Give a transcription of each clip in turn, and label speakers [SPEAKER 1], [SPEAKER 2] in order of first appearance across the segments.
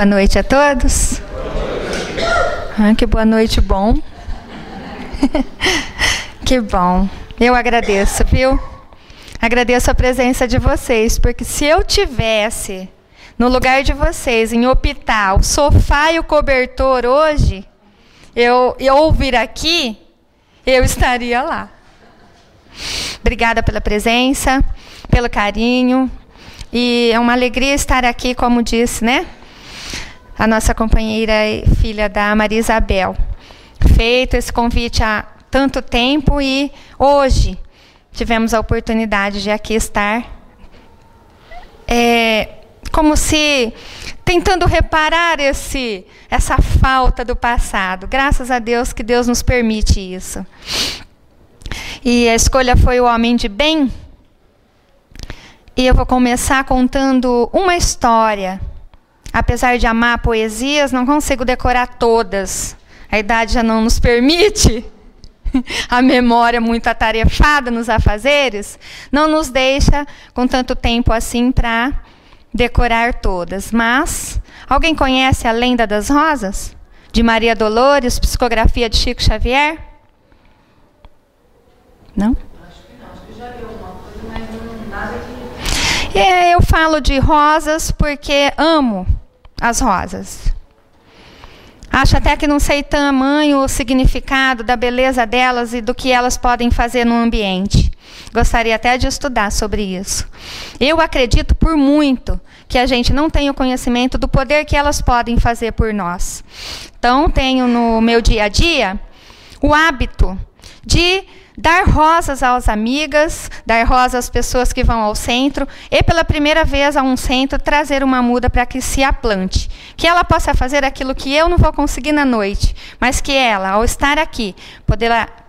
[SPEAKER 1] Boa noite a todos. Que boa noite, bom. Que bom. Eu agradeço, viu? Agradeço a presença de vocês, porque se eu tivesse no lugar de vocês em optar o sofá e o cobertor hoje, eu vir aqui, eu estaria lá. Obrigada pela presença, pelo carinho. E é uma alegria estar aqui, como disse, né? A nossa companheira e filha da Maria Isabel. Feito esse convite há tanto tempo e hoje tivemos a oportunidade de aqui estar. Como se tentando reparar essa falta do passado. Graças a Deus que Deus nos permite isso. E a escolha foi o homem de bem. E eu vou começar contando uma história. Apesar de amar poesias, não consigo decorar todas. A idade já não nos permite. A memória muito atarefada nos afazeres não nos deixa com tanto tempo assim para decorar todas. Mas, alguém conhece A Lenda das Rosas? De Maria Dolores, psicografia de Chico Xavier? Não?
[SPEAKER 2] Acho que já li alguma coisa, mas não nada que...
[SPEAKER 1] Eu falo de rosas porque amo as rosas. Acho até que não sei tamanho o significado da beleza delas e do que elas podem fazer no ambiente. Gostaria até de estudar sobre isso. Eu acredito por muito que a gente não tem o conhecimento do poder que elas podem fazer por nós. Então, tenho no meu dia a dia o hábito de dar rosas às amigas, dar rosas às pessoas que vão ao centro e, pela primeira vez, a um centro, trazer uma muda para que se aplante. Que ela possa fazer aquilo que eu não vou conseguir na noite, mas que ela, ao estar aqui,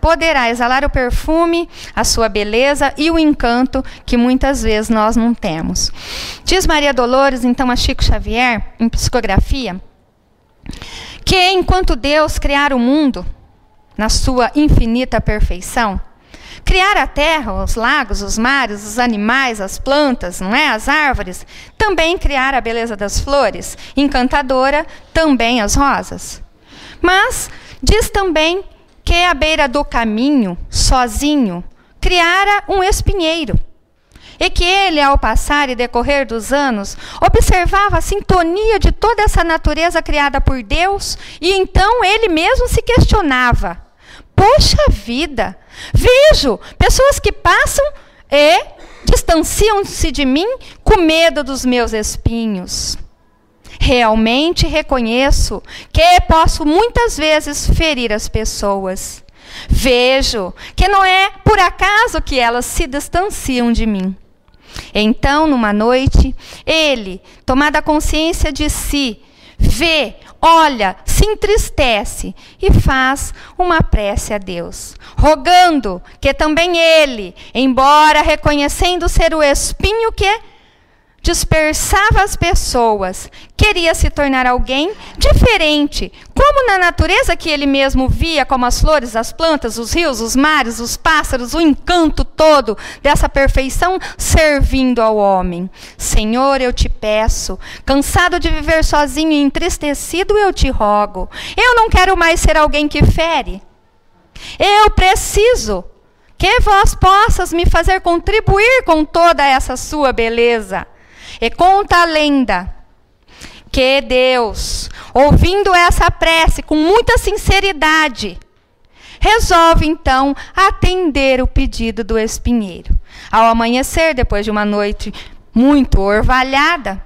[SPEAKER 1] poderá exalar o perfume, a sua beleza e o encanto que muitas vezes nós não temos. Diz Maria Dolores, então, a Chico Xavier, em psicografia, que enquanto Deus criar o mundo, na sua infinita perfeição, criar a terra, os lagos, os mares, os animais, as plantas, não é? As árvores, também criar a beleza das flores, encantadora também as rosas. Mas diz também que à beira do caminho, sozinho, criara um espinheiro. E que ele, ao passar e decorrer dos anos, observava a sintonia de toda essa natureza criada por Deus, e então ele mesmo se questionava: poxa vida, vejo pessoas que passam e distanciam-se de mim com medo dos meus espinhos. Realmente reconheço que posso muitas vezes ferir as pessoas. Vejo que não é por acaso que elas se distanciam de mim. Então, numa noite, ele, tomada a consciência de si, vê, olha, se entristece e faz uma prece a Deus, rogando que também ele, embora reconhecendo ser o espinho que dispersava as pessoas, queria se tornar alguém diferente, como na natureza que ele mesmo via, como as flores, as plantas, os rios, os mares, os pássaros, o encanto todo dessa perfeição servindo ao homem. Senhor, eu te peço, cansado de viver sozinho e entristecido, eu te rogo. Eu não quero mais ser alguém que fere. Eu preciso que vós possas me fazer contribuir com toda essa sua beleza. E conta a lenda que Deus, ouvindo essa prece com muita sinceridade, resolve então atender o pedido do espinheiro. Ao amanhecer, depois de uma noite muito orvalhada,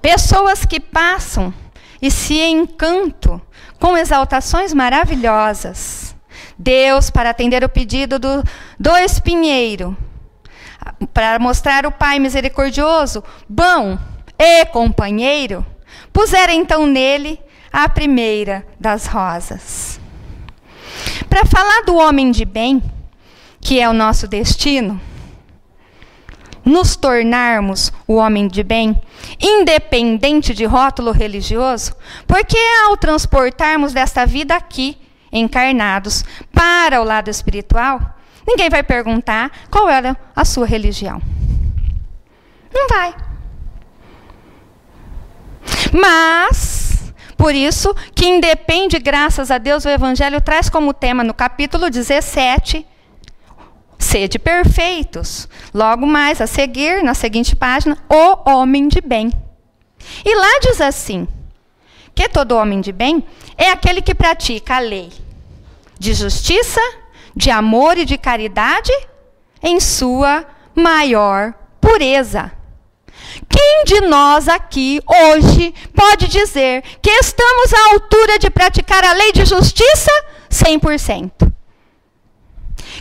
[SPEAKER 1] pessoas que passam e se encantam com exaltações maravilhosas. Deus, para atender o pedido do espinheiro, para mostrar o Pai misericordioso, bom e companheiro, pusera então nele a primeira das rosas. Para falar do homem de bem, que é o nosso destino, nos tornarmos o homem de bem, independente de rótulo religioso, porque ao transportarmos desta vida aqui, encarnados, para o lado espiritual, ninguém vai perguntar qual era a sua religião. Não vai. Mas, por isso que independe, graças a Deus, o Evangelho traz como tema no capítulo 17, sede perfeitos. Logo mais a seguir, na seguinte página, o homem de bem. E lá diz assim, que todo homem de bem é aquele que pratica a lei de justiça, de amor e de caridade em sua maior pureza. Quem de nós aqui, hoje, pode dizer que estamos à altura de praticar a lei de justiça 100%?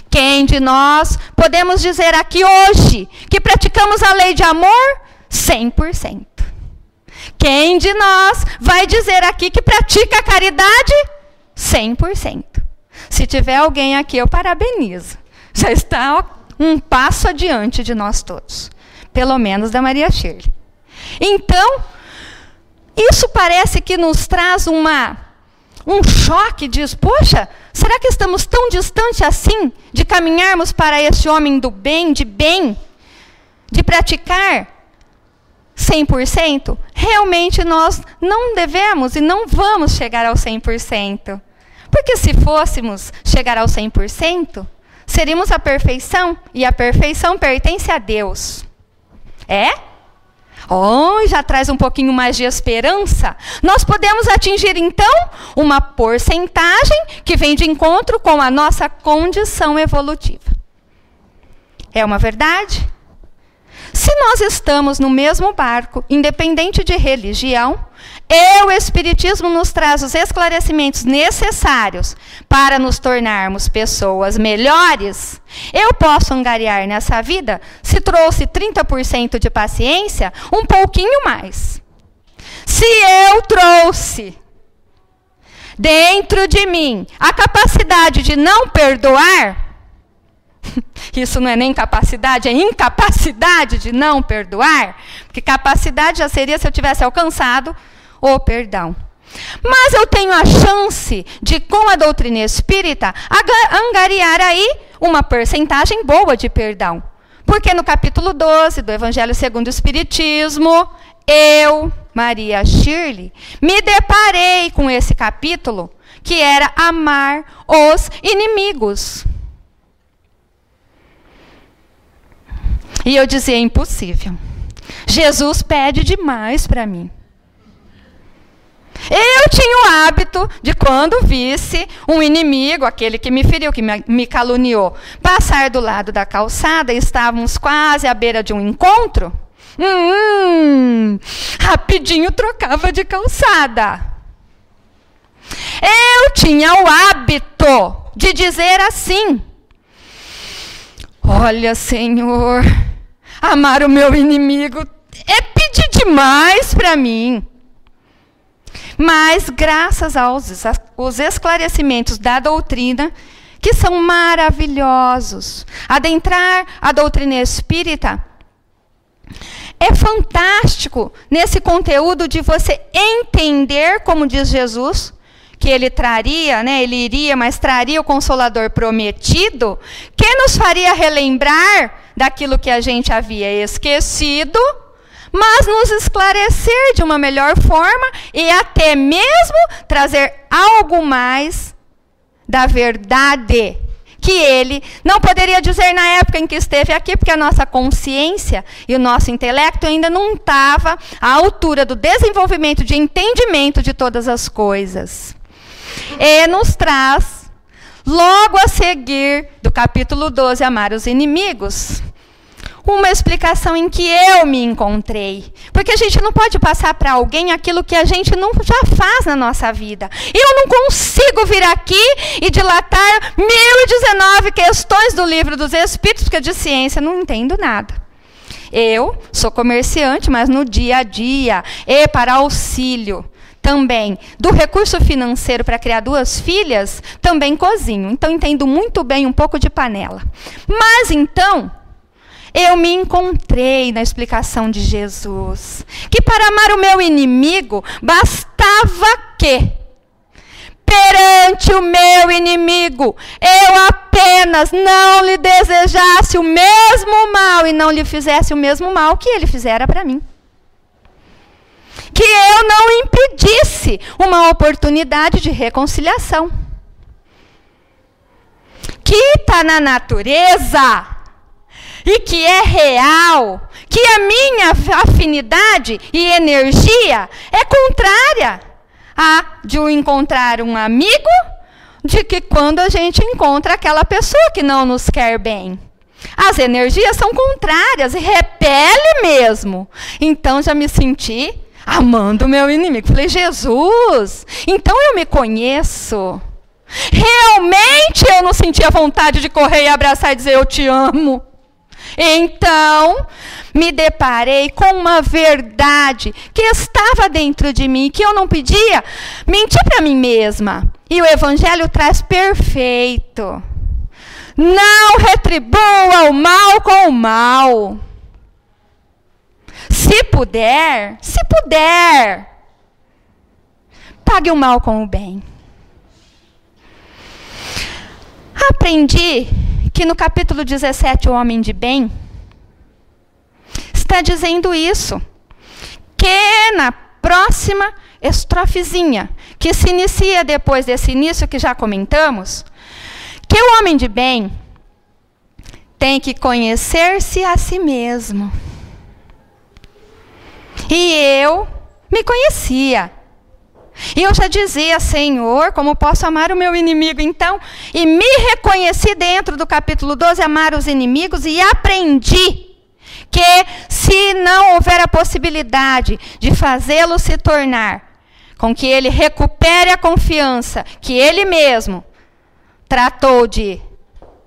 [SPEAKER 1] Quem de nós podemos dizer aqui hoje que praticamos a lei de amor 100%? Quem de nós vai dizer aqui que pratica a caridade 100%? Se tiver alguém aqui, eu parabenizo. Já está um passo adiante de nós todos. Pelo menos da Maria Shirley. Então, isso parece que nos traz um choque, diz, poxa, será que estamos tão distantes assim de caminharmos para esse homem do bem, de praticar 100%? Realmente nós não devemos e não vamos chegar ao 100%. Porque se fôssemos chegar ao 100%, seríamos a perfeição, e a perfeição pertence a Deus. É? Já traz um pouquinho mais de esperança. Nós podemos atingir, então, uma porcentagem que vem de encontro com a nossa condição evolutiva. É uma verdade? Se nós estamos no mesmo barco, independente de religião, o Espiritismo nos traz os esclarecimentos necessários para nos tornarmos pessoas melhores. Eu posso angariar nessa vida, se trouxe 30% de paciência, um pouquinho mais. Se eu trouxe dentro de mim a capacidade de não perdoar, isso não é nem capacidade, é incapacidade de não perdoar, porque capacidade já seria se eu tivesse alcançado o perdão. Mas eu tenho a chance de, com a doutrina espírita, angariar aí uma porcentagem boa de perdão. Porque no capítulo 12 do Evangelho segundo o Espiritismo, eu, Maria Shirley, me deparei com esse capítulo, que era amar os inimigos. E eu dizia, é impossível. Jesus pede demais para mim. Eu tinha o hábito de, quando visse um inimigo, aquele que me feriu, que me caluniou, passar do lado da calçada, estávamos quase à beira de um encontro, rapidinho trocava de calçada. Eu tinha o hábito de dizer assim, olha, Senhor, amar o meu inimigo é pedir demais para mim. Mas, graças aos esclarecimentos da doutrina, que são maravilhosos, adentrar a doutrina espírita é fantástico nesse conteúdo de você entender, como diz Jesus, que ele traria, ele iria, mas traria o Consolador prometido, que nos faria relembrar daquilo que a gente havia esquecido, mas nos esclarecer de uma melhor forma e até mesmo trazer algo mais da verdade, que ele não poderia dizer na época em que esteve aqui, porque a nossa consciência e o nosso intelecto ainda não estava à altura do desenvolvimento de entendimento de todas as coisas. E nos traz, logo a seguir do capítulo 12, Amar os Inimigos, uma explicação em que eu me encontrei. Porque a gente não pode passar para alguém aquilo que a gente não já faz na nossa vida. Eu não consigo vir aqui e dilatar 1019 questões do Livro dos Espíritos, porque de ciência não entendo nada. Eu sou comerciante, mas no dia a dia, e para auxílio também do recurso financeiro para criar 2 filhas, também cozinho. Então, entendo muito bem um pouco de panela. Mas, então, eu me encontrei na explicação de Jesus, que para amar o meu inimigo, bastava que, perante o meu inimigo, eu apenas não lhe desejasse o mesmo mal e não lhe fizesse o mesmo mal que ele fizera para mim. que eu não impedisse uma oportunidade de reconciliação. Que está na natureza e que é real, que a minha afinidade e energia é contrária a de eu encontrar um amigo, de que quando a gente encontra aquela pessoa que não nos quer bem. As energias são contrárias e repele mesmo. Então já me senti amando o meu inimigo. Falei, Jesus, então eu me conheço. Realmente eu não sentia vontade de correr e abraçar e dizer eu te amo. Então, me deparei com uma verdade que estava dentro de mim, que eu não podia mentir para mim mesma. E o Evangelho traz perfeito. Não retribua o mal com o mal. Se puder, pague o mal com o bem. Aprendi que no capítulo 17, o homem de bem, está dizendo isso. Que na próxima estrofezinha, que se inicia depois desse início que já comentamos, que o homem de bem tem que conhecer-se a si mesmo. E eu me conhecia. E eu já dizia, Senhor, como posso amar o meu inimigo então? E me reconheci dentro do capítulo 12, amar os inimigos, e aprendi que se não houver a possibilidade de fazê-lo se tornar, com que ele recupere a confiança que ele mesmo tratou de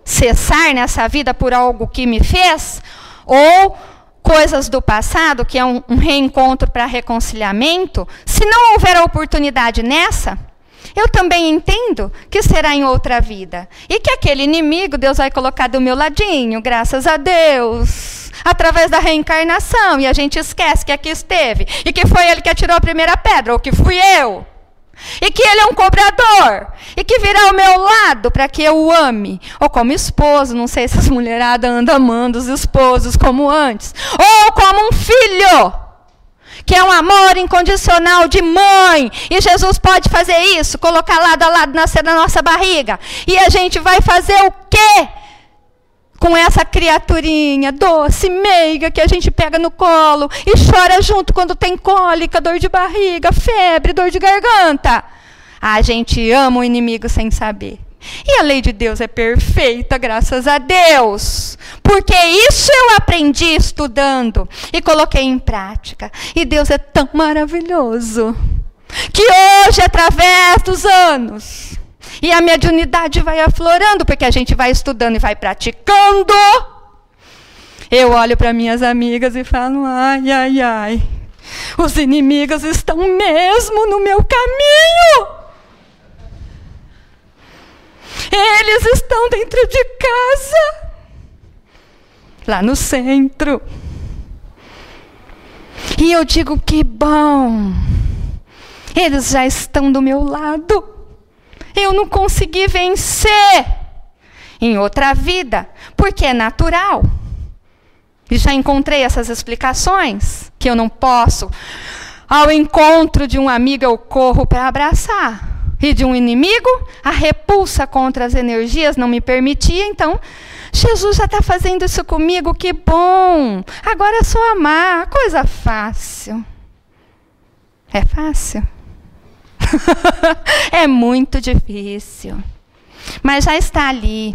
[SPEAKER 1] cessar nessa vida por algo que me fez, ou coisas do passado, que é um reencontro para reconciliamento, se não houver a oportunidade nessa, eu também entendo que será em outra vida. E que aquele inimigo Deus vai colocar do meu ladinho, graças a Deus, através da reencarnação, e a gente esquece que aqui esteve, e que foi ele que atirou a primeira pedra, ou que fui eu. E que ele é um cobrador, e que virá ao meu lado para que eu o ame. Ou como esposo, não sei se as mulheradas andam amando os esposos como antes. Ou como um filho, que é um amor incondicional de mãe. E Jesus pode fazer isso, colocar lado a lado, nascer na nossa barriga. E a gente vai fazer o quê? Com essa criaturinha doce, meiga, que a gente pega no colo e chora junto quando tem cólica, dor de barriga, febre, dor de garganta. A gente ama o inimigo sem saber. E a lei de Deus é perfeita, graças a Deus. Porque isso eu aprendi estudando e coloquei em prática. E Deus é tão maravilhoso que hoje, através dos anos, e a mediunidade vai aflorando, porque a gente vai estudando e vai praticando. Eu olho para minhas amigas e falo, ai, ai, ai, os inimigos estão mesmo no meu caminho. Eles estão dentro de casa, lá no centro. E eu digo, que bom, eles já estão do meu lado. Eu não consegui vencer em outra vida, porque é natural. E já encontrei essas explicações, que eu não posso. Ao encontro de um amigo eu corro para abraçar. E de um inimigo, a repulsa contra as energias não me permitia. Então, Jesus já está fazendo isso comigo, que bom. Agora é só amar, coisa fácil. É fácil? É muito difícil, mas já está ali,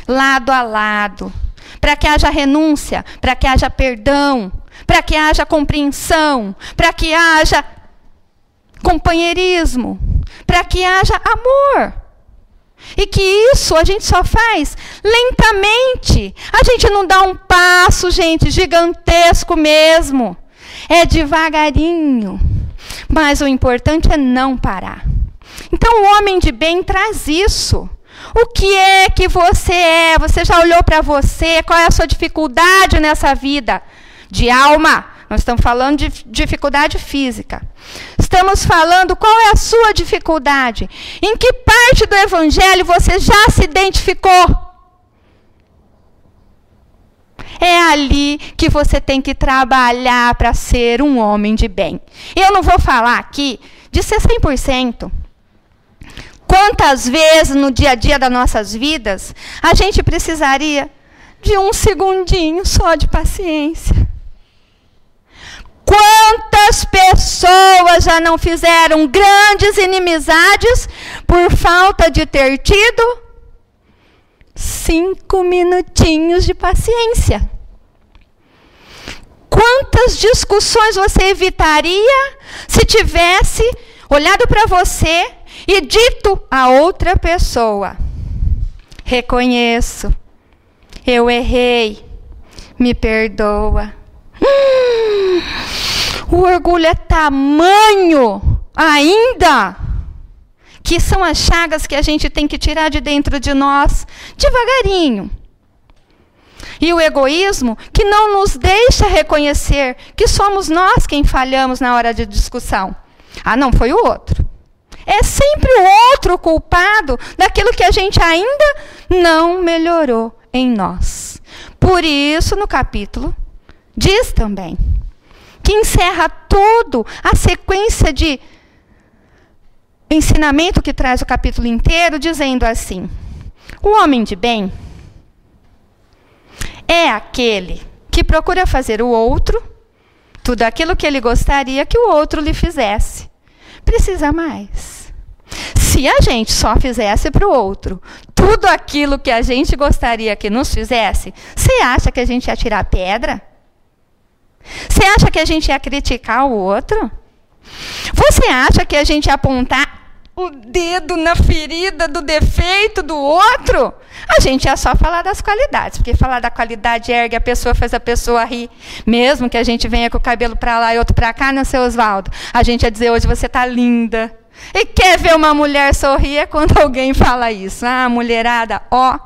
[SPEAKER 1] lado a lado, para que haja renúncia, para que haja perdão, para que haja compreensão, para que haja companheirismo, para que haja amor. E que isso a gente só faz lentamente. A gente não dá um passo, gente, gigantesco mesmo. É devagarinho. Mas o importante é não parar. Então o homem de bem traz isso. O que é que você é? Você já olhou para você? Qual é a sua dificuldade nessa vida? De alma. Nós estamos falando de dificuldade física. Estamos falando qual é a sua dificuldade. Em que parte do Evangelho você já se identificou? É ali que você tem que trabalhar para ser um homem de bem. Eu não vou falar aqui de ser 100%. Quantas vezes no dia a dia das nossas vidas a gente precisaria de um segundinho só de paciência? Quantas pessoas já não fizeram grandes inimizades por falta de ter tido 5 minutinhos de paciência? Quantas discussões você evitaria se tivesse olhado para você e dito a outra pessoa: reconheço, eu errei, me perdoa. O orgulho é tamanho ainda que são as chagas que a gente tem que tirar de dentro de nós devagarinho. E o egoísmo que não nos deixa reconhecer que somos nós quem falhamos na hora de discussão. Ah, não, foi o outro. É sempre o outro culpado daquilo que a gente ainda não melhorou em nós. Por isso, no capítulo, diz também que encerra tudo a sequência de ensinamento que traz o capítulo inteiro, dizendo assim: o homem de bem é aquele que procura fazer o outro tudo aquilo que ele gostaria que o outro lhe fizesse. Precisa mais. Se a gente só fizesse para o outro tudo aquilo que a gente gostaria que nos fizesse, você acha que a gente ia tirar pedra? Você acha que a gente ia criticar o outro? Você acha que a gente ia apontar o dedo na ferida do defeito do outro? A gente ia só falar das qualidades, porque falar da qualidade ergue a pessoa, faz a pessoa rir. Mesmo que a gente venha com o cabelo para lá e outro para cá, né, seu Oswaldo? A gente ia dizer: hoje você está linda. E quer ver uma mulher sorrir é quando alguém fala isso. Ah, mulherada, ó.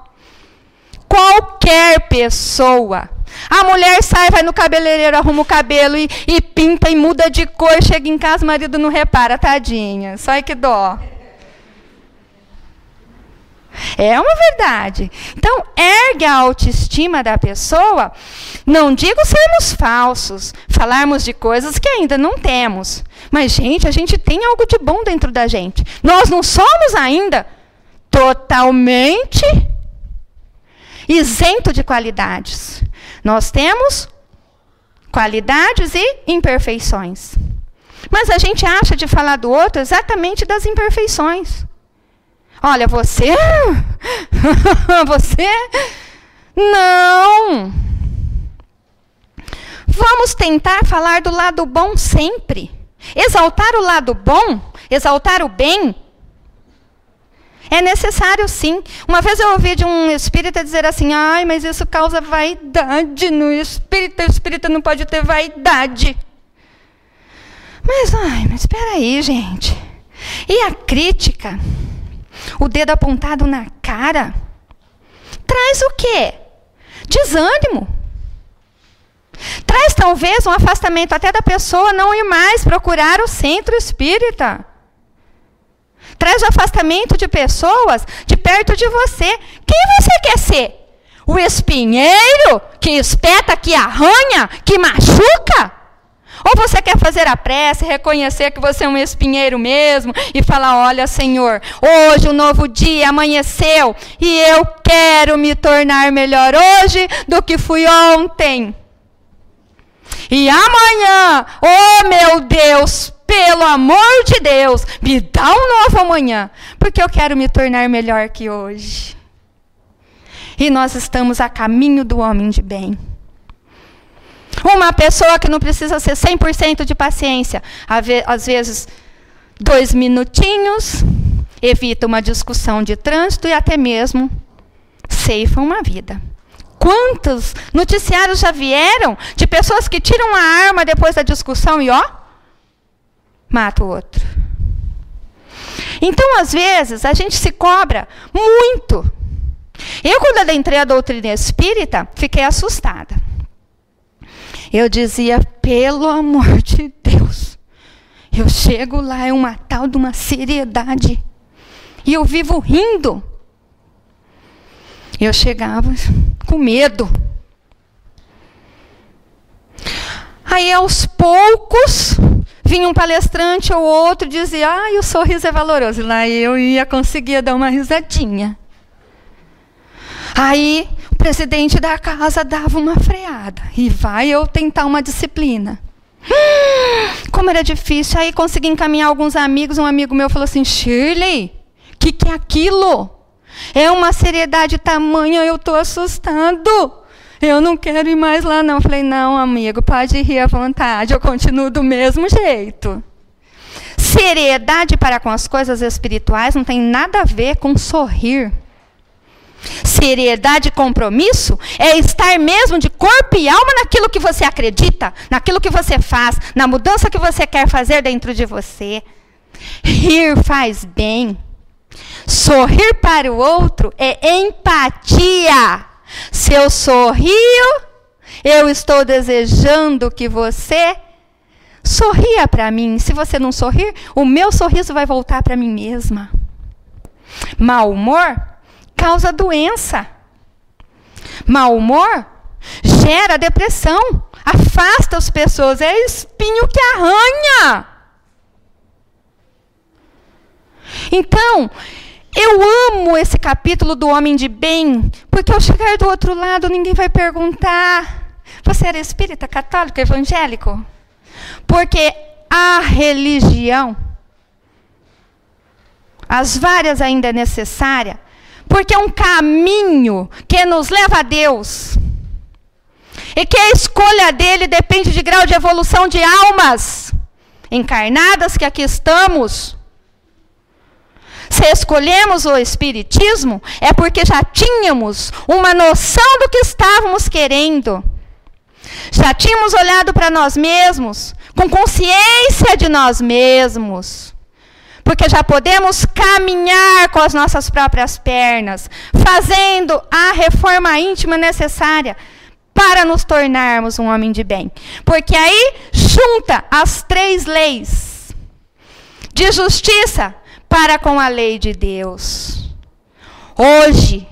[SPEAKER 1] Qualquer pessoa. A mulher sai, vai no cabeleireiro, arruma o cabelo e pinta e muda de cor. Chega em casa, o marido não repara, tadinha. Só que dó. É uma verdade. Então, ergue a autoestima da pessoa. Não digo sermos falsos, falarmos de coisas que ainda não temos. Mas, gente, a gente tem algo de bom dentro da gente. Nós não somos ainda totalmente isento de qualidades. Nós temos qualidades e imperfeições. Mas a gente acha de falar do outro exatamente das imperfeições. Olha, você... você... Não! Vamos tentar falar do lado bom sempre. Exaltar o lado bom, exaltar o bem, é necessário sim. Uma vez eu ouvi de um espírita dizer assim: ai, mas isso causa vaidade no espírita, o espírita não pode ter vaidade. Mas espera aí, gente. E a crítica, o dedo apontado na cara, traz o quê? Desânimo. Traz talvez um afastamento até da pessoa não ir mais procurar o centro espírita. Traz o afastamento de pessoas de perto de você. Quem você quer ser? O espinheiro que espeta, que arranha, que machuca? Ou você quer fazer a prece, reconhecer que você é um espinheiro mesmo e falar: olha, Senhor, hoje um novo dia amanheceu e eu quero me tornar melhor hoje do que fui ontem. E amanhã, oh meu Deus, pelo amor de Deus, me dá um novo amanhã, porque eu quero me tornar melhor que hoje. E nós estamos a caminho do homem de bem. Uma pessoa que não precisa ser 100% de paciência, às vezes 2 minutinhos, evita uma discussão de trânsito e até mesmo ceifa uma vida. Quantos noticiários já vieram de pessoas que tiram a arma depois da discussão e, ó, mata o outro. Então, às vezes, a gente se cobra muito. Eu, quando adentrei a doutrina espírita, fiquei assustada. Eu dizia: pelo amor de Deus, eu chego lá, é uma tal de uma seriedade. E eu vivo rindo. Eu chegava com medo. Aí, aos poucos, vinha um palestrante ou outro e dizia, o sorriso é valoroso. Lá eu conseguia dar uma risadinha. Aí, o presidente da casa dava uma freada. E vai eu tentar uma disciplina. Como era difícil. Aí, consegui encaminhar alguns amigos. Um amigo meu falou assim, Shirley, o que é aquilo? É uma seriedade tamanha, eu estou assustado. Eu não quero ir mais lá, não. Falei, não, amigo, pode rir à vontade. Eu continuo do mesmo jeito. Seriedade para com as coisas espirituais não tem nada a ver com sorrir. Seriedade e compromisso é estar mesmo de corpo e alma naquilo que você acredita, naquilo que você faz, na mudança que você quer fazer dentro de você. Rir faz bem. Sorrir para o outro é empatia. Se eu sorrio, eu estou desejando que você sorria para mim. Se você não sorrir, o meu sorriso vai voltar para mim mesma. Mau humor causa doença. Mau humor gera depressão, afasta as pessoas, é espinho que arranha. Então, eu amo esse capítulo do homem de bem, porque ao chegar do outro lado, ninguém vai perguntar, você era espírita, católico, evangélico? Porque a religião, as várias ainda é necessária, porque é um caminho que nos leva a Deus. E que a escolha dele depende de grau de evolução de almas encarnadas que aqui estamos. Se escolhemos o Espiritismo, é porque já tínhamos uma noção do que estávamos querendo. Já tínhamos olhado para nós mesmos, com consciência de nós mesmos. Porque já podemos caminhar com as nossas próprias pernas, fazendo a reforma íntima necessária para nos tornarmos um homem de bem. Porque aí junta as 3 leis de justiça para com a lei de Deus. Hoje,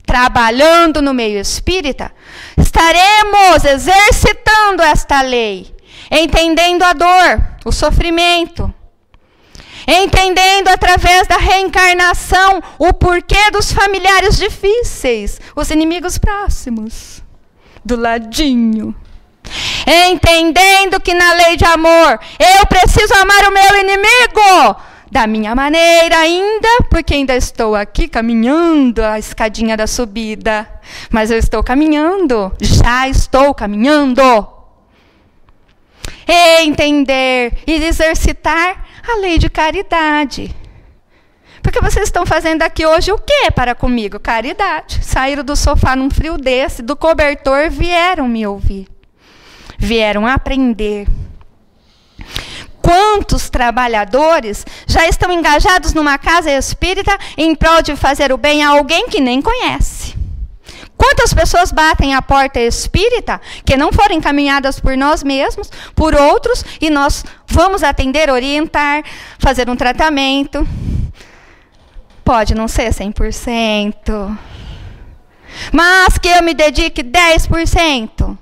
[SPEAKER 1] trabalhando no meio espírita, estaremos exercitando esta lei, entendendo a dor, o sofrimento, entendendo através da reencarnação o porquê dos familiares difíceis, os inimigos próximos, do ladinho. Entendendo que na lei de amor, eu preciso amar o meu inimigo, da minha maneira ainda, porque ainda estou aqui caminhando a escadinha da subida. Mas eu estou caminhando, já estou caminhando. Entender e exercitar a lei de caridade. Porque vocês estão fazendo aqui hoje o que para comigo? Caridade. Saíram do sofá num frio desse, do cobertor, vieram me ouvir. Vieram aprender. Quantos trabalhadores já estão engajados numa casa espírita em prol de fazer o bem a alguém que nem conhece? Quantas pessoas batem a porta espírita que não foram encaminhadas por nós mesmos, por outros, e nós vamos atender, orientar, fazer um tratamento? Pode não ser 100%, mas que eu me dedique 10%.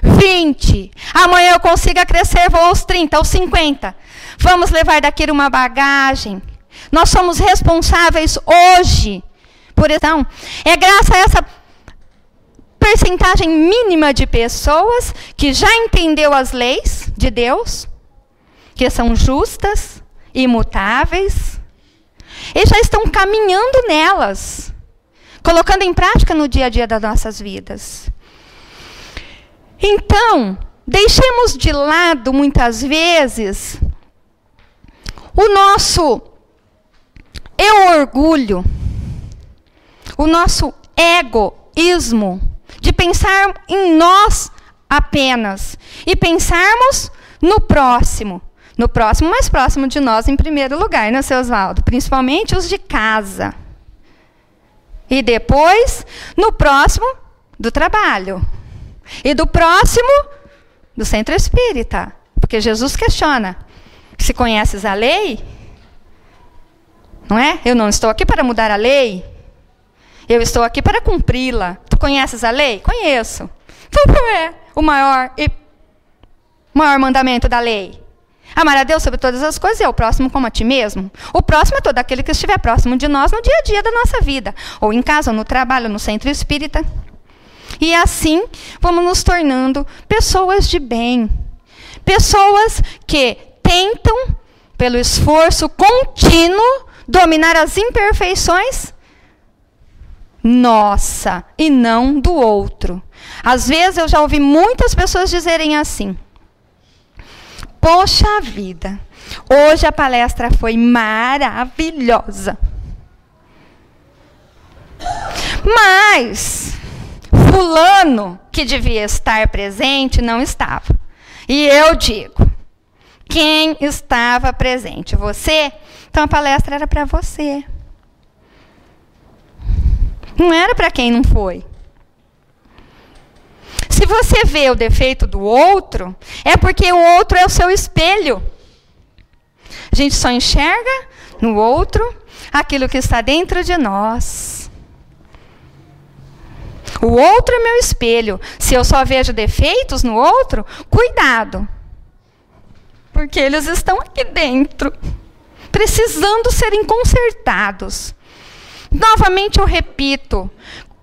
[SPEAKER 1] 20. Amanhã eu consiga crescer, vou aos 30, aos 50. Vamos levar daqui uma bagagem. Nós somos responsáveis hoje por isso. Então, é graças a essa percentagem mínima de pessoas que já entendeu as leis de Deus, que são justas, imutáveis, e já estão caminhando nelas, colocando em prática no dia a dia das nossas vidas. Então, deixemos de lado, muitas vezes, o nosso orgulho, o nosso egoísmo, de pensar em nós apenas, e pensarmos no próximo mais próximo de nós em primeiro lugar, né, seu Oswaldo? Principalmente os de casa. E depois, no próximo do trabalho. E do próximo, do centro espírita. Porque Jesus questiona, se conheces a lei? Não é? Eu não estou aqui para mudar a lei. Eu estou aqui para cumpri-la. Tu conheces a lei? Conheço. Então qual é o maior o maior mandamento da lei? Amar a Deus sobre todas as coisas e ao próximo como a ti mesmo. O próximo é todo aquele que estiver próximo de nós no dia a dia da nossa vida. Ou em casa, ou no trabalho, ou no centro espírita. E assim, vamos nos tornando pessoas de bem. Pessoas que tentam, pelo esforço contínuo, dominar as imperfeições nossa e não do outro. Às vezes eu já ouvi muitas pessoas dizerem assim: poxa vida, hoje a palestra foi maravilhosa. Mas fulano, que devia estar presente, não estava. E eu digo, quem estava presente? Você? Então a palestra era para você. Não era para quem não foi. Se você vê o defeito do outro, é porque o outro é o seu espelho. A gente só enxerga no outro aquilo que está dentro de nós. O outro é meu espelho. Se eu só vejo defeitos no outro, cuidado. Porque eles estão aqui dentro, precisando serem consertados. Novamente eu repito,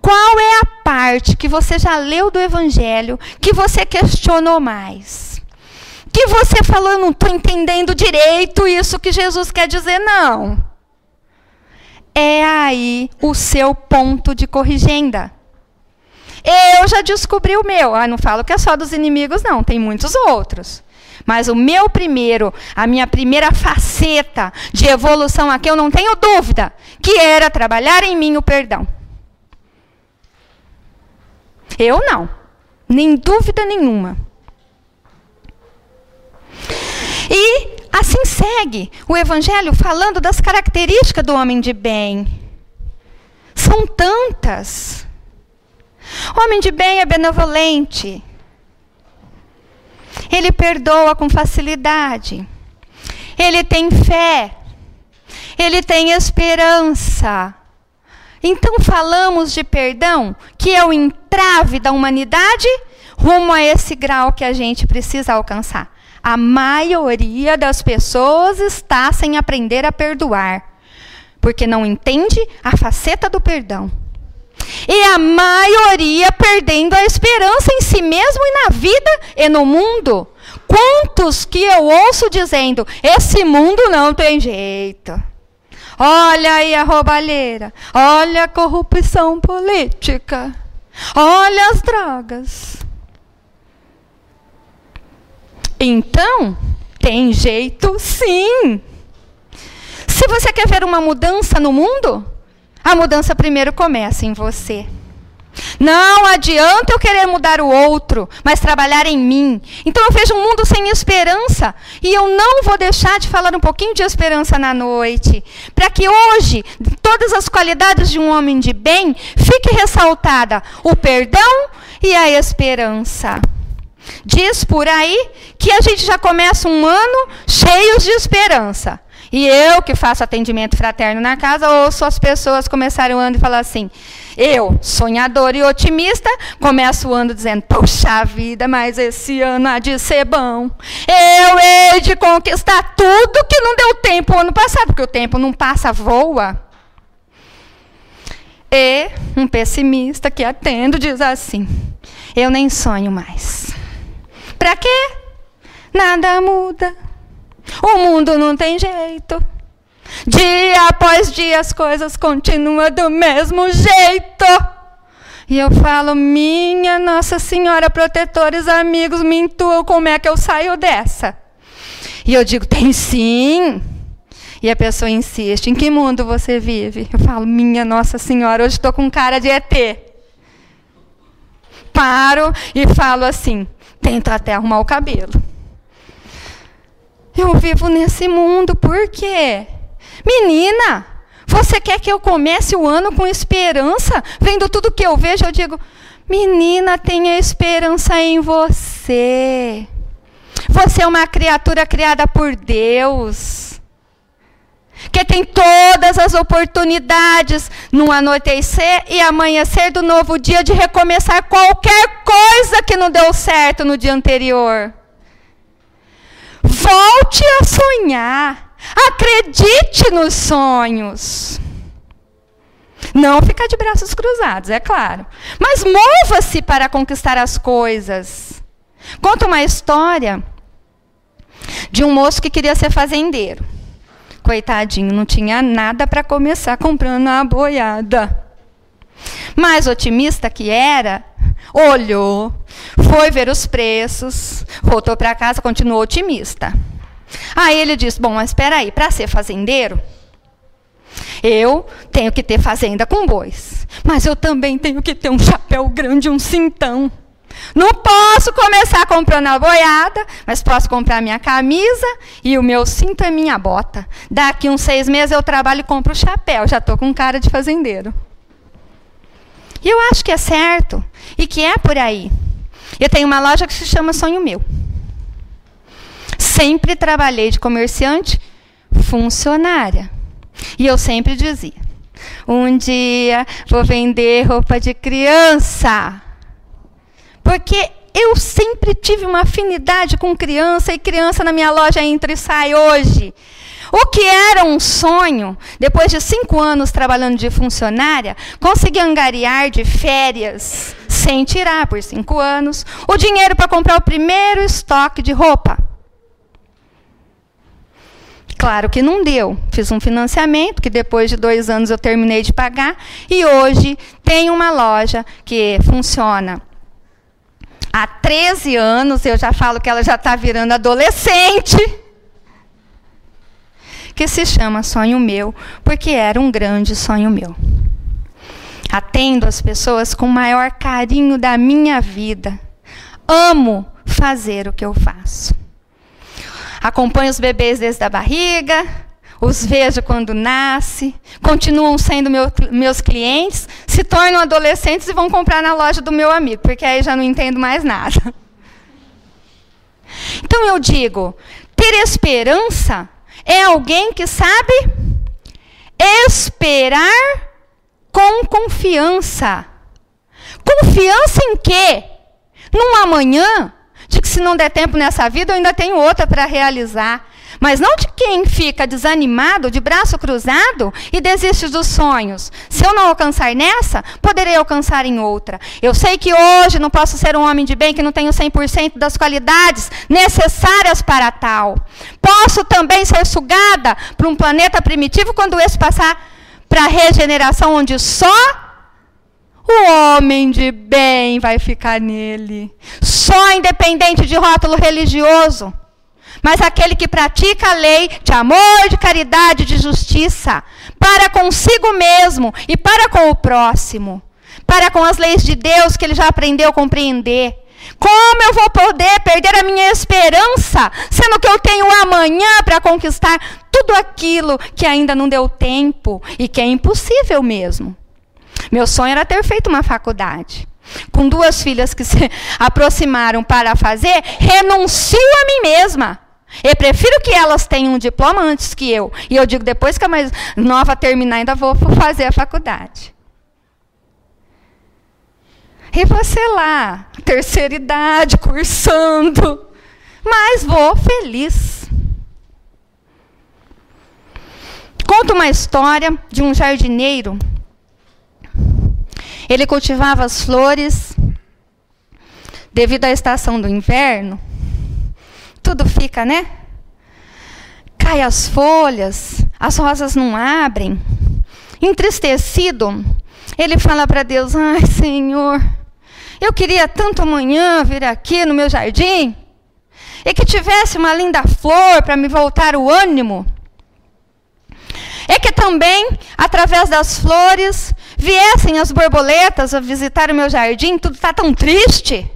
[SPEAKER 1] qual é a parte que você já leu do Evangelho que você questionou mais? Que você falou, eu não estou entendendo direito isso que Jesus quer dizer, não. É aí o seu ponto de corrigenda. Eu já descobri o meu. Não falo que é só dos inimigos, não. Tem muitos outros. Mas o meu primeiro, a minha primeira faceta de evolução aqui, eu não tenho dúvida, que era trabalhar em mim o perdão. Eu não. Nem dúvida nenhuma. E assim segue o Evangelho falando das características do homem de bem. São tantas. O homem de bem é benevolente. Ele perdoa com facilidade. Ele tem fé. Ele tem esperança. Então falamos de perdão, que é o entrave da humanidade rumo a esse grau que a gente precisa alcançar. A maioria das pessoas está sem aprender a perdoar, porque não entende a faceta do perdão. E a maioria perdendo a esperança em si mesmo e na vida e no mundo. Quantos que eu ouço dizendo, esse mundo não tem jeito. Olha aí a roubalheira, olha a corrupção política, olha as drogas. Então, tem jeito sim. Se você quer ver uma mudança no mundo, a mudança primeiro começa em você. Não adianta eu querer mudar o outro, mas trabalhar em mim. Então eu vejo um mundo sem esperança. E eu não vou deixar de falar um pouquinho de esperança na noite. Para que hoje, todas as qualidades de um homem de bem, fique ressaltada o perdão e a esperança. Diz por aí que a gente já começa um ano cheios de esperança. E eu, que faço atendimento fraterno na casa, ouço as pessoas começarem o ano e falar assim, eu, sonhadora e otimista, começo o ano dizendo, poxa vida, mas esse ano há de ser bom. Eu hei de conquistar tudo que não deu tempo ano passado, porque o tempo não passa, voa. E um pessimista que atendo diz assim, eu nem sonho mais. Para quê? Nada muda. O mundo não tem jeito. Dia após dia as coisas continuam do mesmo jeito. E eu falo, minha Nossa Senhora, protetores, amigos, me intuam como é que eu saio dessa. E eu digo, tem sim. E a pessoa insiste, em que mundo você vive? Eu falo, minha Nossa Senhora, hoje estou com cara de ET. Paro e falo assim, tento até arrumar o cabelo. Eu vivo nesse mundo, por quê? Menina, você quer que eu comece o ano com esperança? Vendo tudo que eu vejo, eu digo, menina, tenha esperança em você. Você é uma criatura criada por Deus, que tem todas as oportunidades no anoitecer e amanhecer do novo dia de recomeçar qualquer coisa que não deu certo no dia anterior. Volte a sonhar. Acredite nos sonhos. Não ficar de braços cruzados, é claro. Mas mova-se para conquistar as coisas. Conta uma história de um moço que queria ser fazendeiro. Coitadinho, não tinha nada para começar comprando a boiada. Mas otimista que era, olhou, foi ver os preços, voltou para casa, continuou otimista. Aí ele disse, bom, mas espera aí, para ser fazendeiro, eu tenho que ter fazenda com bois, mas eu também tenho que ter um chapéu grande, um cintão. Não posso começar comprando a boiada, mas posso comprar minha camisa e o meu cinto é minha bota. Daqui uns 6 meses eu trabalho e compro o chapéu, já estou com cara de fazendeiro. E eu acho que é certo e que é por aí. Eu tenho uma loja que se chama Sonho Meu. Sempre trabalhei de comerciante funcionária. E eu sempre dizia, um dia vou vender roupa de criança. Porque eu sempre tive uma afinidade com criança, e criança na minha loja entra e sai hoje. O que era um sonho, depois de 5 anos trabalhando de funcionária, consegui angariar de férias, sem tirar por 5 anos, o dinheiro para comprar o primeiro estoque de roupa. Claro que não deu. Fiz um financiamento, que depois de 2 anos eu terminei de pagar, e hoje tenho uma loja que funciona há 13 anos, eu já falo que ela já está virando adolescente, que se chama Sonho Meu, porque era um grande sonho meu. Atendo as pessoas com o maior carinho da minha vida. Amo fazer o que eu faço. Acompanho os bebês desde a barriga, os vejo quando nasce, continuam sendo meus clientes, se tornam adolescentes e vão comprar na loja do meu amigo, porque aí já não entendo mais nada. Então eu digo, ter esperança é alguém que sabe esperar com confiança. Confiança em quê? Num amanhã, de que se não der tempo nessa vida, eu ainda tenho outra para realizar. Mas não de quem fica desanimado, de braço cruzado e desiste dos sonhos. Se eu não alcançar nessa, poderei alcançar em outra. Eu sei que hoje não posso ser um homem de bem que não tenho 100% das qualidades necessárias para tal. Posso também ser sugada para um planeta primitivo quando esse passar para a regeneração, onde só o homem de bem vai ficar nele. Só independente de rótulo religioso. Mas aquele que pratica a lei de amor, de caridade, de justiça, para consigo mesmo e para com o próximo, para com as leis de Deus que ele já aprendeu a compreender. Como eu vou poder perder a minha esperança, sendo que eu tenho amanhã para conquistar tudo aquilo que ainda não deu tempo e que é impossível mesmo? Meu sonho era ter feito uma faculdade. Com 2 filhas que se aproximaram para fazer, renuncio a mim mesma. Eu prefiro que elas tenham um diploma antes que eu. E eu digo, depois que a mais nova terminar, ainda vou fazer a faculdade. E você lá, terceira idade, cursando. Mas vou feliz. Conto uma história de um jardineiro. Ele cultivava as flores. Devido à estação do inverno, tudo fica, né? Cai as folhas, as rosas não abrem. Entristecido, ele fala para Deus, ai, Senhor, eu queria tanto amanhã vir aqui no meu jardim e que tivesse uma linda flor para me voltar o ânimo. É que também, através das flores, viessem as borboletas a visitar o meu jardim, tudo está tão triste.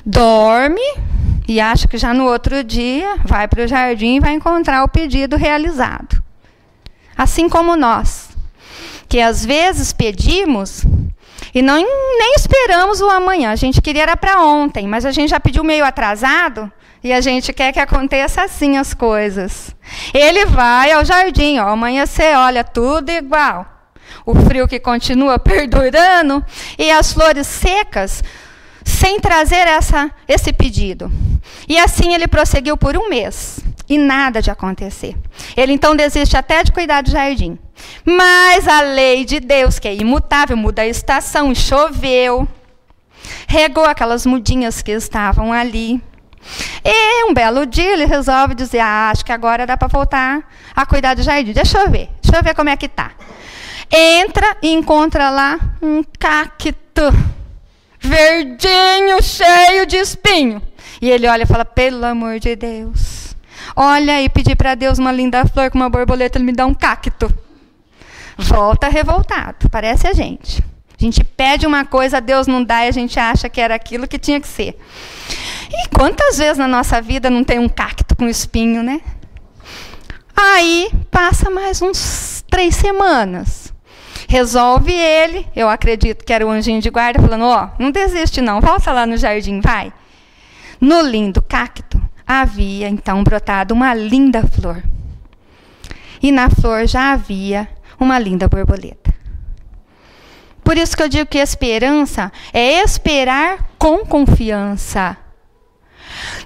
[SPEAKER 1] Dorme e acha que já no outro dia vai para o jardim e vai encontrar o pedido realizado. Assim como nós, que às vezes pedimos e nem esperamos o amanhã. A gente queria era para ontem, mas a gente já pediu meio atrasado e a gente quer que aconteça assim as coisas. Ele vai ao jardim, ó, amanhecer, olha, tudo igual. O frio que continua perdurando e as flores secas sem trazer esse pedido. E assim ele prosseguiu por 1 mês. E nada de acontecer. Ele então desiste até de cuidar do jardim. Mas a lei de Deus, que é imutável, muda a estação, e choveu. Regou aquelas mudinhas que estavam ali. E um belo dia ele resolve dizer, acho que agora dá para voltar a cuidar do jardim. Deixa eu ver como é que tá. Entra e encontra lá um cacto verdinho, cheio de espinho. E ele olha e fala, pelo amor de Deus, olha aí, pedir para Deus uma linda flor com uma borboleta, ele me dá um cacto. Volta revoltado, parece a gente. A gente pede uma coisa, Deus não dá e a gente acha que era aquilo que tinha que ser. E quantas vezes na nossa vida não tem um cacto com espinho, né? Aí passa mais uns 3 semanas. Resolve ele, eu acredito que era o anjinho de guarda, falando, não desiste não, volta lá no jardim, vai. No lindo cacto havia então brotado uma linda flor. E na flor já havia uma linda borboleta. Por isso que eu digo que esperança é esperar com confiança.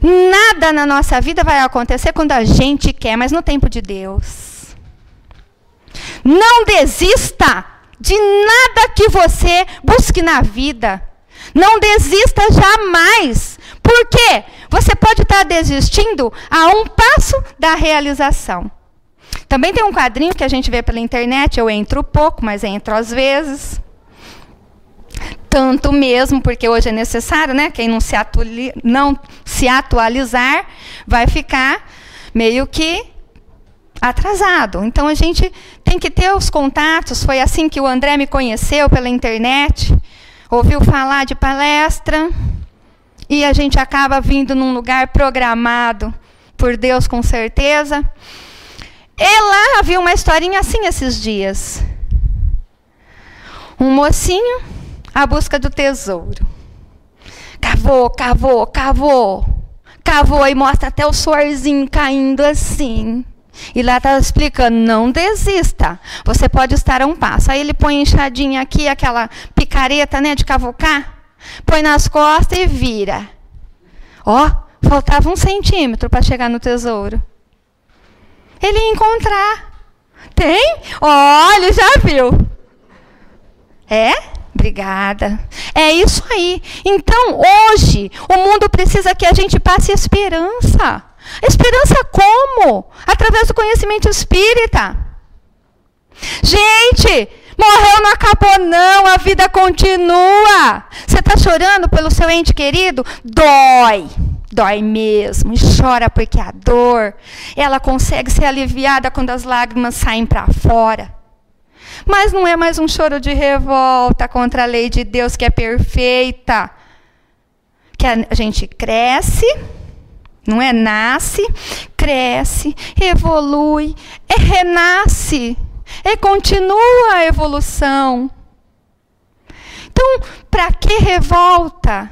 [SPEAKER 1] Nada na nossa vida vai acontecer quando a gente quer, mas no tempo de Deus. Não desista de nada que você busque na vida. Não desista jamais. Por quê? Você pode estar desistindo a 1 passo da realização. Também tem um quadrinho que a gente vê pela internet, eu entro pouco, mas entro às vezes. Tanto mesmo, porque hoje é necessário, né? Quem não se atualizar vai ficar meio que atrasado. Então, a gente tem que ter os contatos. Foi assim que o André me conheceu pela internet. Ouviu falar de palestra. E a gente acaba vindo num lugar programado por Deus, com certeza. E lá havia uma historinha assim esses dias. Um mocinho à busca do tesouro. Cavou, cavou, cavou. Cavou e mostra até o suorzinho caindo assim. E lá está explicando, não desista. Você pode estar a 1 passo. Aí ele põe a enxadinha aqui, aquela picareta, né, de cavucar. Põe nas costas e vira. Faltava 1 centímetro para chegar no tesouro. Ele ia encontrar. Tem? Ele já viu. É? Obrigada. É isso aí. Então, hoje, o mundo precisa que a gente passe esperança. Esperança como? Através do conhecimento espírita. Gente, morreu, não acabou não, a vida continua. Você está chorando pelo seu ente querido? Dói mesmo. E chora porque a dor, ela consegue ser aliviada quando as lágrimas saem para fora. Mas não é mais um choro de revolta contra a lei de Deus, que é perfeita. Que a gente cresce, não é? Nasce, cresce, evolui, renasce, e continua a evolução. Então, para que revolta?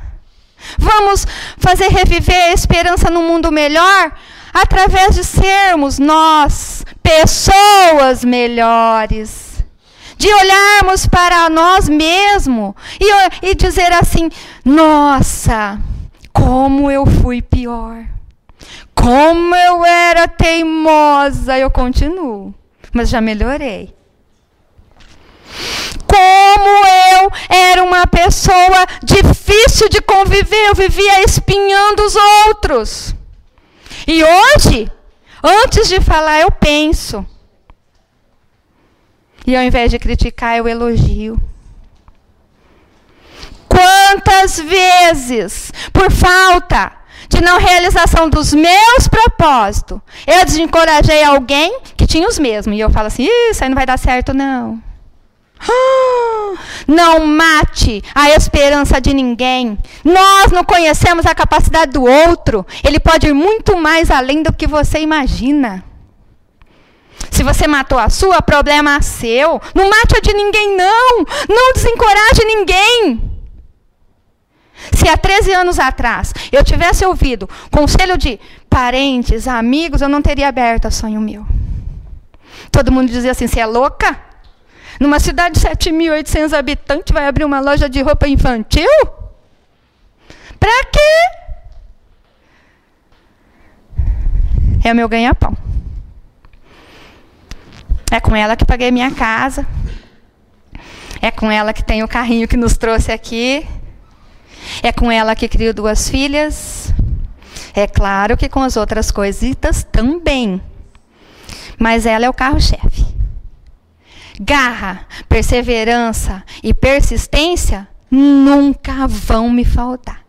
[SPEAKER 1] Vamos fazer reviver a esperança num mundo melhor através de sermos nós, pessoas melhores. De olharmos para nós mesmos e dizer assim, nossa, como eu fui pior. Como eu era teimosa, eu continuo, mas já melhorei. Como eu era uma pessoa difícil de conviver, eu vivia espinhando os outros. E hoje, antes de falar, eu penso. E ao invés de criticar, eu elogio. Quantas vezes, por falta de não realização dos meus propósitos, eu desencorajei alguém que tinha os mesmos. E eu falo assim, isso aí não vai dar certo, não. Não mate a esperança de ninguém. Nós não conhecemos a capacidade do outro. Ele pode ir muito mais além do que você imagina. Se você matou a sua, problema seu. Não mate a de ninguém, não. Não desencoraje ninguém. Se há 13 anos atrás eu tivesse ouvido conselho de parentes, amigos, eu não teria aberto a Sonho Meu. Todo mundo dizia assim, você é louca? Numa cidade de 7.800 habitantes vai abrir uma loja de roupa infantil? Para quê? É o meu ganha-pão. É com ela que paguei minha casa. É com ela que tem o carrinho que nos trouxe aqui. É com ela que crio 2 filhas. É claro que com as outras coisitas também. Mas ela é o carro-chefe. Garra, perseverança e persistência nunca vão me faltar.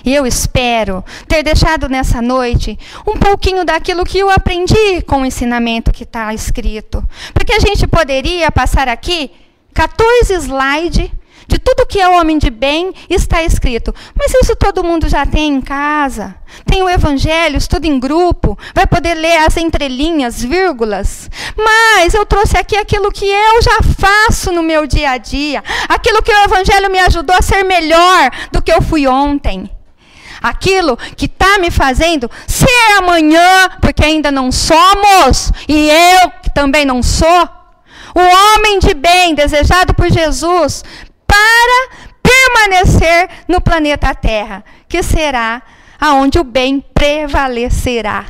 [SPEAKER 1] E eu espero ter deixado nessa noite um pouquinho daquilo que eu aprendi com o ensinamento que está escrito. Porque a gente poderia passar aqui 14 slides de tudo que é homem de bem está escrito. Mas isso todo mundo já tem em casa. Tem o Evangelho, estuda em grupo, vai poder ler as entrelinhas, vírgulas. Mas eu trouxe aqui aquilo que eu já faço no meu dia a dia. Aquilo que o Evangelho me ajudou a ser melhor do que eu fui ontem. Aquilo que está me fazendo ser amanhã, porque ainda não somos, e eu que também não sou, o homem de bem desejado por Jesus para permanecer no planeta Terra, que será aonde o bem prevalecerá.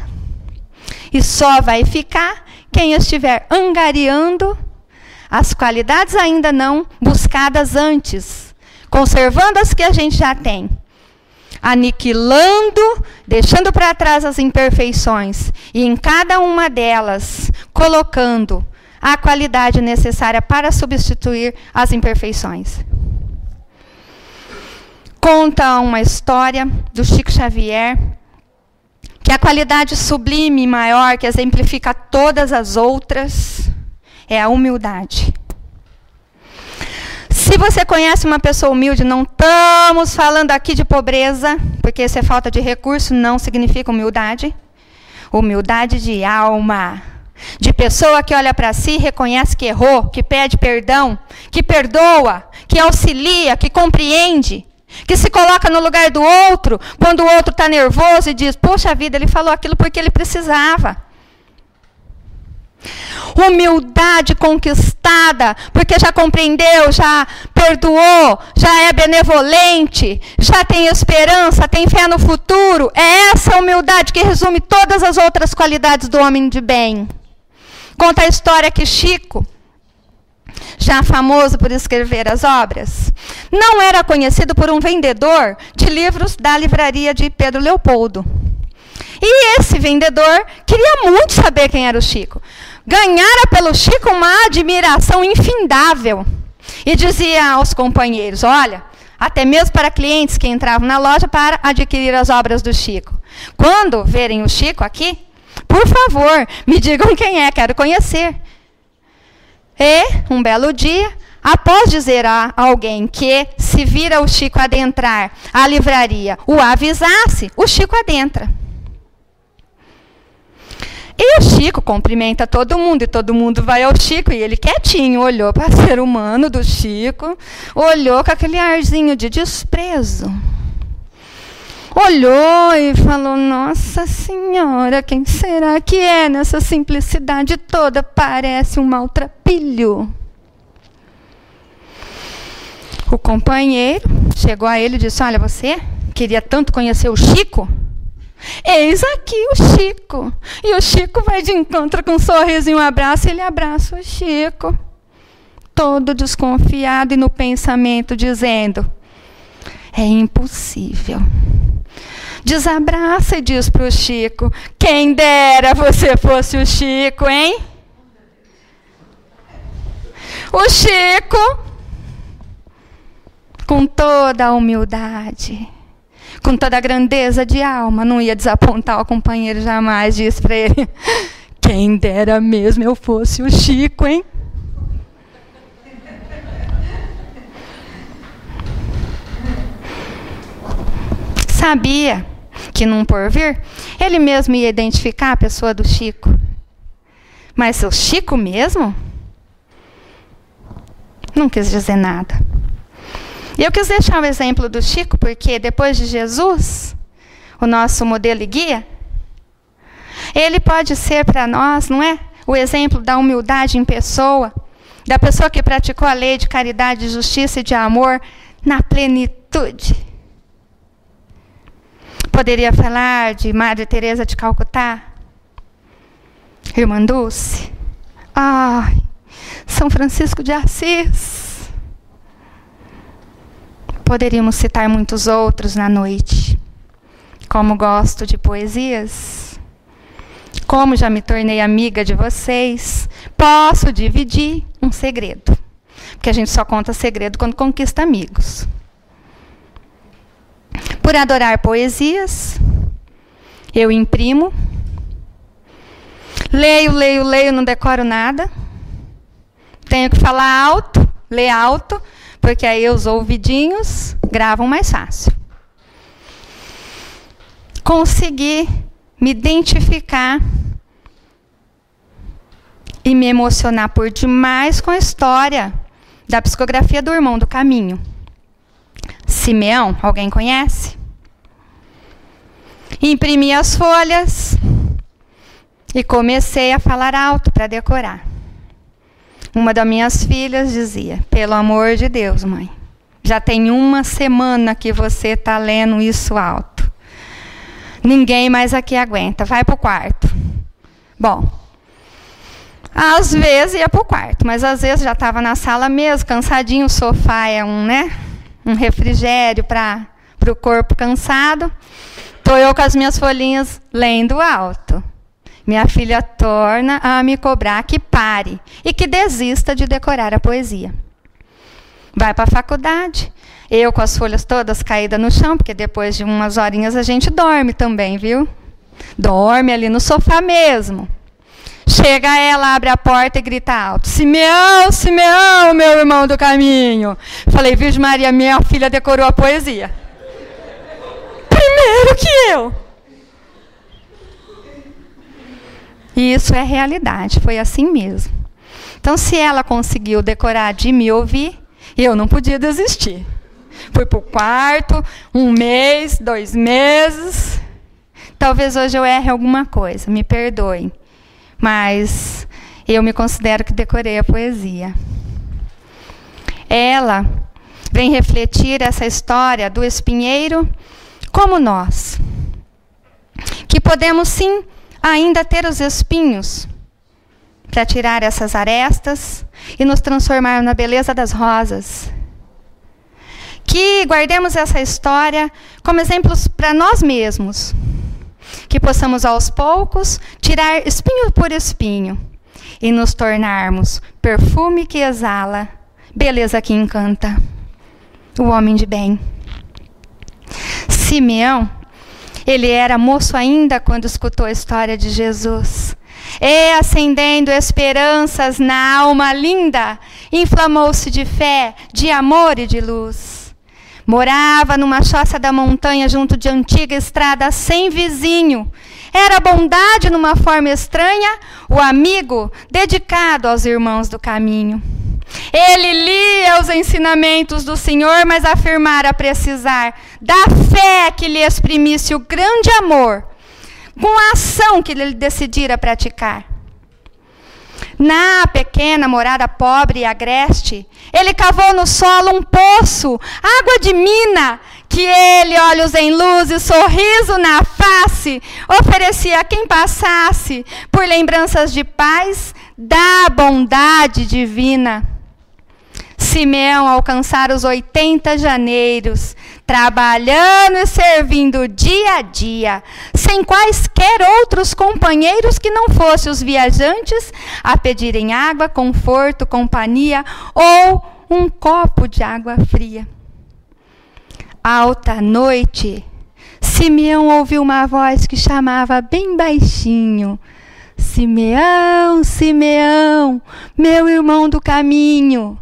[SPEAKER 1] E só vai ficar quem estiver angariando as qualidades ainda não buscadas antes, conservando as que a gente já tem, aniquilando, deixando para trás as imperfeições e em cada uma delas colocando a qualidade necessária para substituir as imperfeições. Conta uma história do Chico Xavier, que a qualidade sublime e maior que exemplifica todas as outras é a humildade. Se você conhece uma pessoa humilde, não estamos falando aqui de pobreza, porque isso é falta de recurso, não significa humildade. Humildade de alma, de pessoa que olha para si, reconhece que errou, que pede perdão, que perdoa, que auxilia, que compreende, que se coloca no lugar do outro, quando o outro está nervoso e diz, poxa vida, ele falou aquilo porque ele precisava. Humildade conquistada, porque já compreendeu, já perdoou, já é benevolente, já tem esperança, tem fé no futuro. É essa humildade que resume todas as outras qualidades do homem de bem. Conta a história que Chico, já famoso por escrever as obras, não era conhecido por um vendedor de livros da livraria de Pedro Leopoldo. E esse vendedor queria muito saber quem era o Chico. Ganhara pelo Chico uma admiração infindável. E dizia aos companheiros, olha, até mesmo para clientes que entravam na loja para adquirir as obras do Chico. Quando verem o Chico aqui, por favor, me digam quem é, quero conhecer. E, um belo dia, após dizer a alguém que, se vira o Chico adentrar a livraria, o avisasse, o Chico adentra. E o Chico cumprimenta todo mundo, e todo mundo vai ao Chico, e ele quietinho olhou para o ser humano do Chico, olhou com aquele arzinho de desprezo. Olhou e falou, nossa senhora, quem será que é nessa simplicidade toda? Parece um maltrapilho. O companheiro chegou a ele e disse, olha, você queria tanto conhecer o Chico? Eis aqui o Chico. E o Chico vai de encontro com um sorriso e um abraço, ele abraça o Chico, todo desconfiado e no pensamento dizendo, é impossível. Desabraça e diz para o Chico, quem dera você fosse o Chico, hein? O Chico, com toda a humildade, com toda a grandeza de alma, não ia desapontar o companheiro jamais, disse para ele, quem dera mesmo eu fosse o Chico, hein? Sabia que num porvir, ele mesmo ia identificar a pessoa do Chico. Mas o Chico mesmo não quis dizer nada. E eu quis deixar o exemplo do Chico, porque depois de Jesus, o nosso modelo e guia, ele pode ser para nós, não é? O exemplo da humildade em pessoa, da pessoa que praticou a lei de caridade, de justiça e de amor na plenitude. Poderia falar de Madre Teresa de Calcutá, Irmã Dulce, São Francisco de Assis. Poderíamos citar muitos outros na noite. Como gosto de poesias, como já me tornei amiga de vocês, posso dividir um segredo. Porque a gente só conta segredo quando conquista amigos. Por adorar poesias, eu imprimo, leio, não decoro nada. Tenho que falar alto, ler alto, porque aí os ouvidinhos gravam mais fácil. Consegui me identificar e me emocionar por demais com a história da psicografia do Irmão do Caminho. Simeão, alguém conhece? Imprimi as folhas e comecei a falar alto para decorar. Uma das minhas filhas dizia: pelo amor de Deus, mãe, já tem uma semana que você está lendo isso alto. Ninguém mais aqui aguenta, vai para o quarto. Bom, às vezes ia para o quarto, mas às vezes já estava na sala mesmo, cansadinho, o sofá é um refrigério para o corpo cansado. Estou eu com as minhas folhinhas lendo alto. Minha filha torna a me cobrar que pare e que desista de decorar a poesia. Vai para a faculdade, eu com as folhas todas caídas no chão, porque depois de umas horinhas a gente dorme também, viu? Dorme ali no sofá mesmo. Chega ela, abre a porta e grita alto: Simeão, Simeão, meu irmão do caminho. Falei: Virgem Maria, minha filha decorou a poesia. Primeiro que eu. E isso é realidade, foi assim mesmo. Então, se ela conseguiu decorar de me ouvir, eu não podia desistir. Fui para o quarto, 1 mês, 2 meses. Talvez hoje eu erre alguma coisa, me perdoem. Mas eu me considero que decorei a poesia. Ela vem refletir essa história do espinheiro como nós. Que podemos sim ainda ter os espinhos para tirar essas arestas e nos transformar na beleza das rosas. Que guardemos essa história como exemplos para nós mesmos. Que possamos aos poucos tirar espinho por espinho e nos tornarmos perfume que exala, beleza que encanta. O homem de bem. Simeão, ele era moço ainda quando escutou a história de Jesus. E, acendendo esperanças na alma linda, inflamou-se de fé, de amor e de luz. Morava numa choça da montanha junto de antiga estrada sem vizinho. Era bondade numa forma estranha, o amigo dedicado aos irmãos do caminho. Ele lia os ensinamentos do Senhor, mas afirmara precisar da fé que lhe exprimisse o grande amor, com a ação que ele decidira praticar. Na pequena morada pobre e agreste, ele cavou no solo um poço, água de mina, que ele, olhos em luz e sorriso na face, oferecia a quem passasse, por lembranças de paz, da bondade divina. Simeão alcançara os 80 janeiros, trabalhando e servindo dia a dia, sem quaisquer outros companheiros que não fossem os viajantes a pedirem água, conforto, companhia ou um copo de água fria. Alta noite, Simeão ouviu uma voz que chamava bem baixinho: Simeão, Simeão, meu irmão do caminho.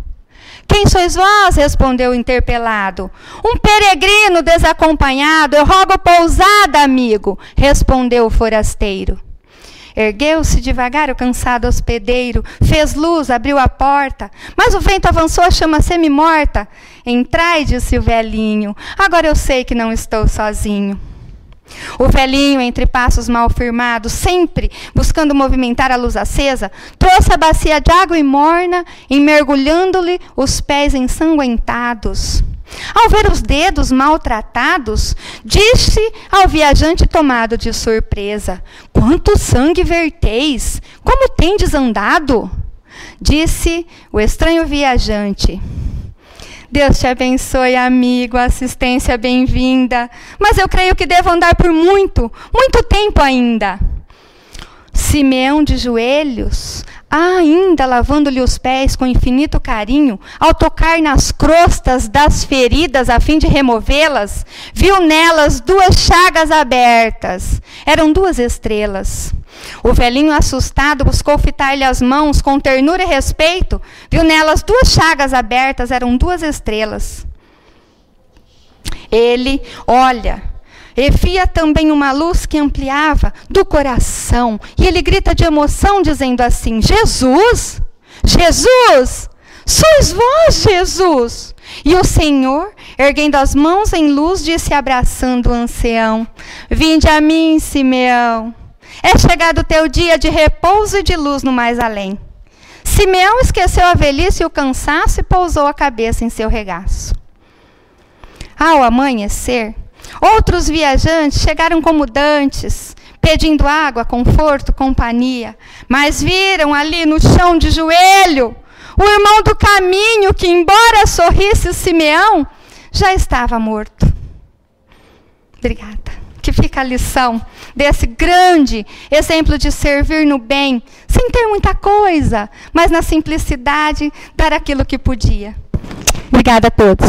[SPEAKER 1] Quem sois vós? Respondeu o interpelado. Um peregrino desacompanhado, eu rogo pousada, amigo, respondeu o forasteiro. Ergueu-se devagar o cansado hospedeiro, fez luz, abriu a porta, mas o vento avançou a chama semi-morta. Entrai, disse o velhinho, agora eu sei que não estou sozinho. O velhinho, entre passos mal firmados, sempre buscando movimentar a luz acesa, trouxe a bacia de água e morna, mergulhando-lhe os pés ensanguentados. Ao ver os dedos maltratados, disse ao viajante tomado de surpresa: quanto sangue verteis! Como tendes andado? Disse o estranho viajante: Deus te abençoe, amigo, assistência bem-vinda, mas eu creio que devo andar por muito tempo ainda. Simeão de joelhos, ainda lavando-lhe os pés com infinito carinho, ao tocar nas crostas das feridas a fim de removê-las, viu nelas 2 chagas abertas. Eram 2 estrelas. O velhinho assustado buscou fitar-lhe as mãos com ternura e respeito, viu nelas 2 chagas abertas, eram 2 estrelas. Ele olha, e via também uma luz que ampliava do coração. E ele grita de emoção, dizendo assim: Jesus! Jesus! Sois vós, Jesus! E o Senhor, erguendo as mãos em luz, disse abraçando o ancião: vinde a mim, Simeão. É chegado o teu dia de repouso e de luz no mais além. Simeão esqueceu a velhice e o cansaço e pousou a cabeça em seu regaço. Ao amanhecer, outros viajantes chegaram como dantes, pedindo água, conforto, companhia, mas viram ali no chão de joelho o irmão do caminho que, embora sorrisse Simeão, já estava morto. Obrigada. Que fica a lição desse grande exemplo de servir no bem, sem ter muita coisa, mas na simplicidade dar aquilo que podia. Obrigada a todos.